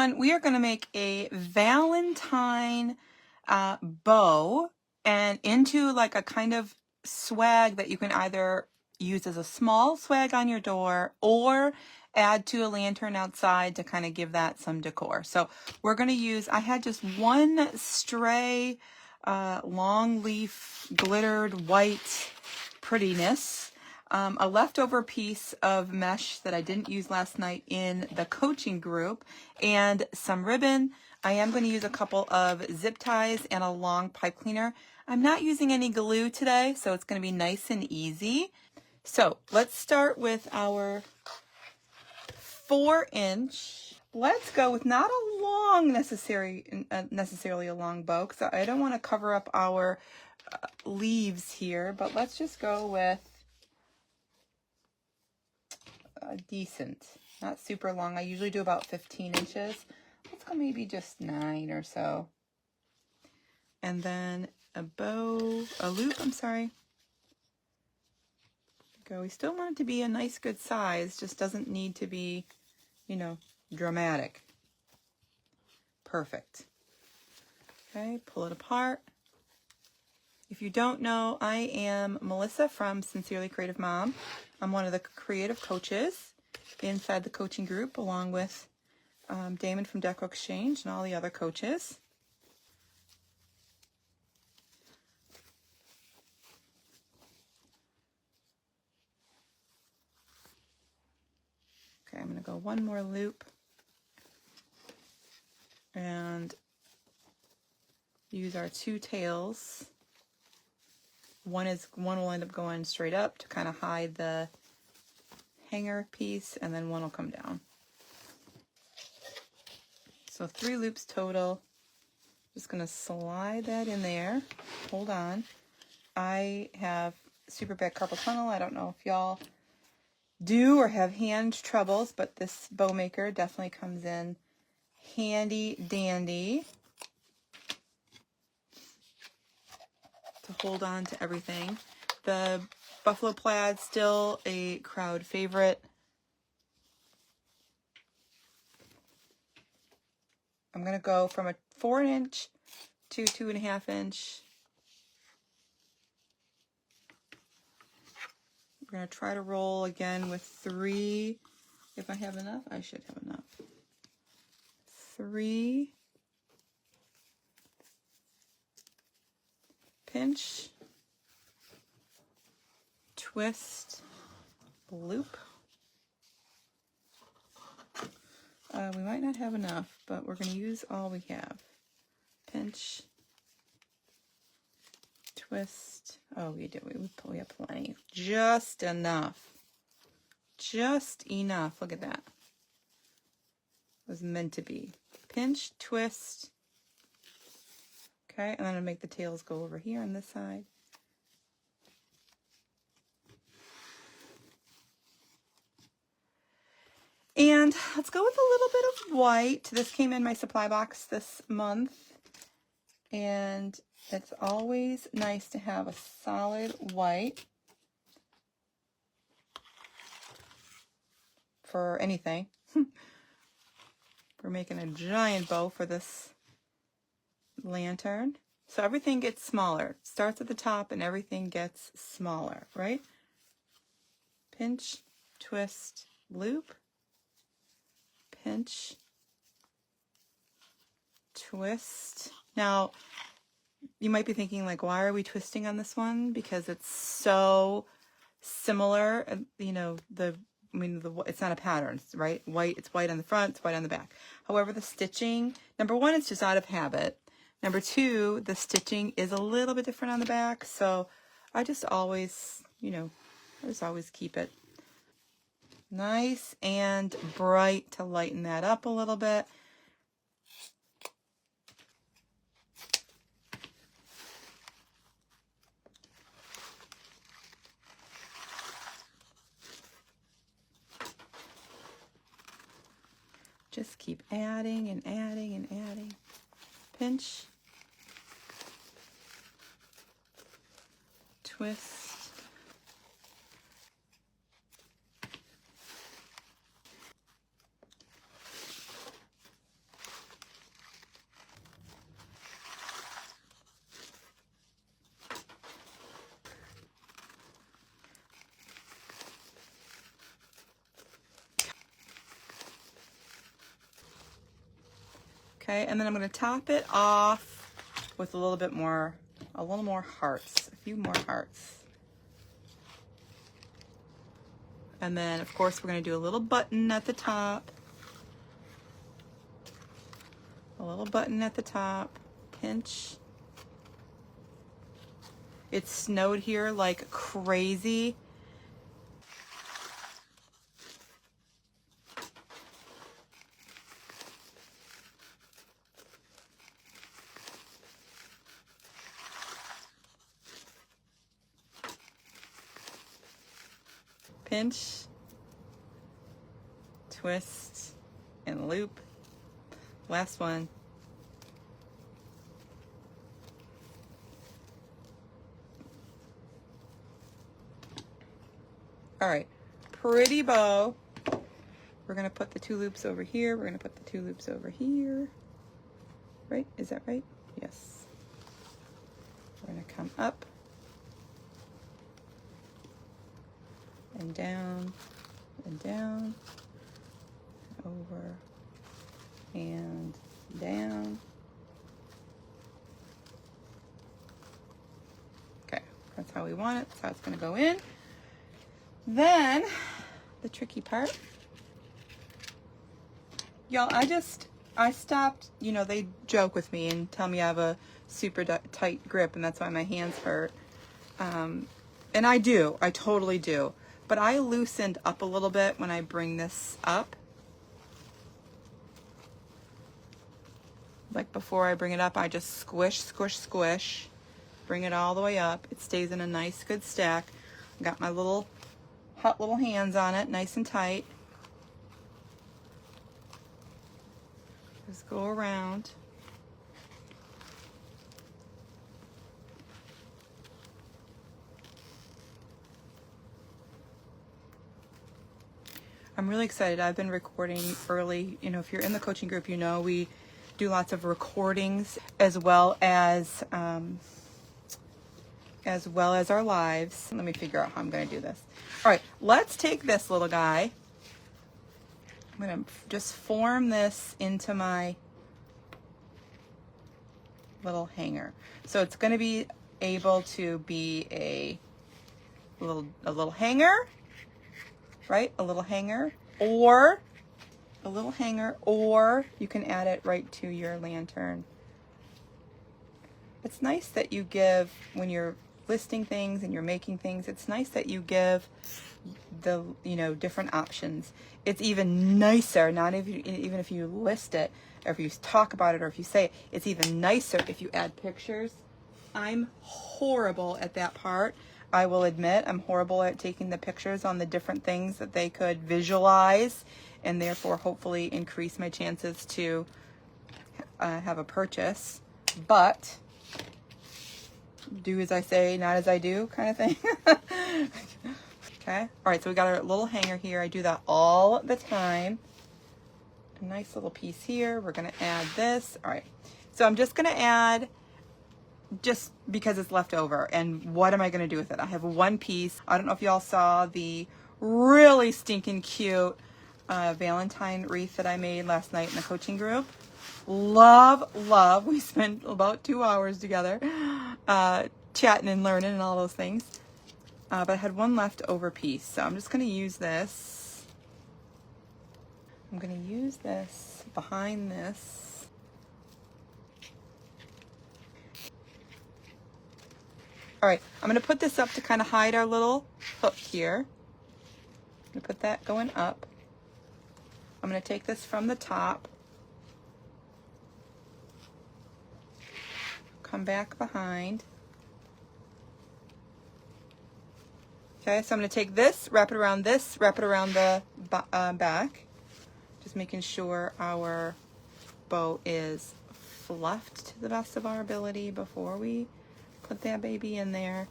everyone. We are going to make a Valentine bow and into like a kind of swag that you can either use as a small swag on your door or add to a lantern outside to kind of give that some decor. So we're going to use, I had just one stray long leaf glittered white prettiness. A leftover piece of mesh that I didn't use last night in the coaching group, and some ribbon. I am going to use a couple of zip ties and a long pipe cleaner. I'm not using any glue today, so it's going to be nice and easy. So let's start with our 4-inch. Let's go with not a long necessarily a long bow, because I don't want to cover up our leaves here, but let's just go with decent, not super long. I usually do about 15 inches. Let's go maybe just 9 or so. And then a loop, I'm sorry. Go. We still want it to be a nice good size, just doesn't need to be, you know, dramatic. Perfect. Okay, pull it apart. If you don't know, I am Melissa from Sincerely Creative Mom. I'm one of the creative coaches inside the coaching group, along with Damon from Decor Exchange and all the other coaches. Okay, I'm going to go one more loop and use our 2 tails. One will end up going straight up to kind of hide the hanger piece, and then one will come down. So 3 loops total. Just going to slide that in there. Hold on. I have super bad carpal tunnel. I don't know if y'all do or have hand troubles, but this bow maker definitely comes in handy dandy to hold on to everything. The buffalo plaid, still a crowd favorite. I'm going to go from a 4-inch to 2.5 inch. We're going to try to roll again with 3. If I have enough, I should have enough. 3. Pinch. Twist. Loop. We might not have enough, but we're going to use all we have. Pinch. Twist. Oh, we do. We have plenty. Just enough. Just enough. Look at that. It was meant to be. Pinch, twist. Okay, and then I'm going to make the tails go over here on this side. And let's go with a little bit of white. This came in my supply box this month. And it's always nice to have a solid white for anything. We're making a giant bow for this lantern. So everything gets smaller. It starts at the top and everything gets smaller, right? Pinch, twist, loop. Pinch, twist. Now, you might be thinking, like, why are we twisting on this one? Because it's so similar. You know, it's not a pattern, right? White, it's white on the front, it's white on the back. However, the stitching, number 1, it's just out of habit. Number 2, the stitching is a little bit different on the back. So I just always, keep it nice and bright to lighten that up a little bit. Just keep adding and adding and adding. Pinch. Twist. Okay, and then I'm going to top it off with a little more hearts, a few more hearts. And then, of course, we're going to do a little button at the top. A little button at the top. Pinch. It snowed here like crazy. Pinch, twist, and loop. Last one. All right, pretty bow. We're gonna put the 2 loops over here. We're gonna put the 2 loops over here. Right, is that right? Yes. We're gonna come up and down, over and down. Okay, that's how we want it. That's how it's going to go in. Then, the tricky part. Y'all, I stopped, you know, they joke with me and tell me I have a super tight grip and that's why my hands hurt. And I do, I totally do. But I loosened up a little bit when I bring this up. Like before I bring it up, I just squish, squish, squish. Bring it all the way up. It stays in a nice, good stack. Got my little hot little hands on it, nice and tight. Just go around. I'm really excited. I've been recording early. You know, if you're in the coaching group, you know we do lots of recordings as well as our lives. Let me figure out how I'm going to do this. All right, let's take this little guy. I'm going to just form this into my little hanger. So it's going to be able to be a little hanger, right? A little hanger, or you can add it right to your lantern. It's nice that you give, when you're listing things and you're making things, it's nice that you give the, you know, different options. It's even nicer, even if you list it, or if you talk about it, or if you say it, it's even nicer if you add pictures. I'm horrible at that part. I will admit I'm horrible at taking the pictures on the different things that they could visualize and therefore hopefully increase my chances to have a purchase. But do as I say, not as I do kind of thing. Okay. All right, so we got our little hanger here. I do that all the time. A nice little piece here. We're going to add this. All right. So I'm just going to add, just because it's left over. And what am I going to do with it? I have one piece. I don't know if y'all saw the really stinking cute Valentine wreath that I made last night in the coaching group. Love. We spent about 2 hours together chatting and learning and all those things. But I had one leftover piece. So I'm just going to use this. I'm going to use this behind this. All right, I'm going to put this up to kind of hide our little hook here. I'm going to put that going up. I'm going to take this from the top. Come back behind. Okay, so I'm going to take this, wrap it around the back. Just making sure our bow is fluffed to the best of our ability before we put that baby in there.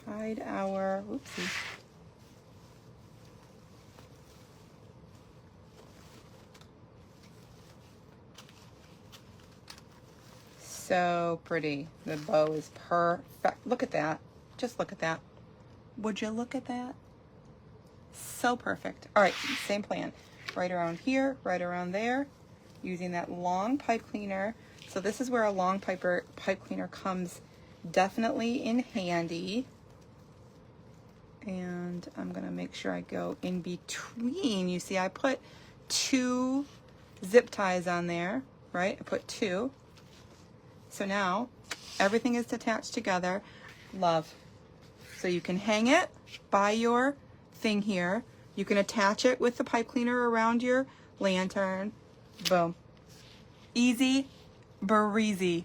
Hide our, oopsie. So pretty. The bow is perfect. Look at that. Just look at that. Would you look at that? So perfect. All right, same plan. Right around here, right around there. using that long pipe cleaner. So this is where a long pipe cleaner comes definitely in handy. And I'm gonna make sure I go in between. You see, I put 2 zip ties on there, right? I put 2. So now everything is attached together. Love. So you can hang it by your thing here. You can attach it with the pipe cleaner around your lantern. Boom. Easy breezy.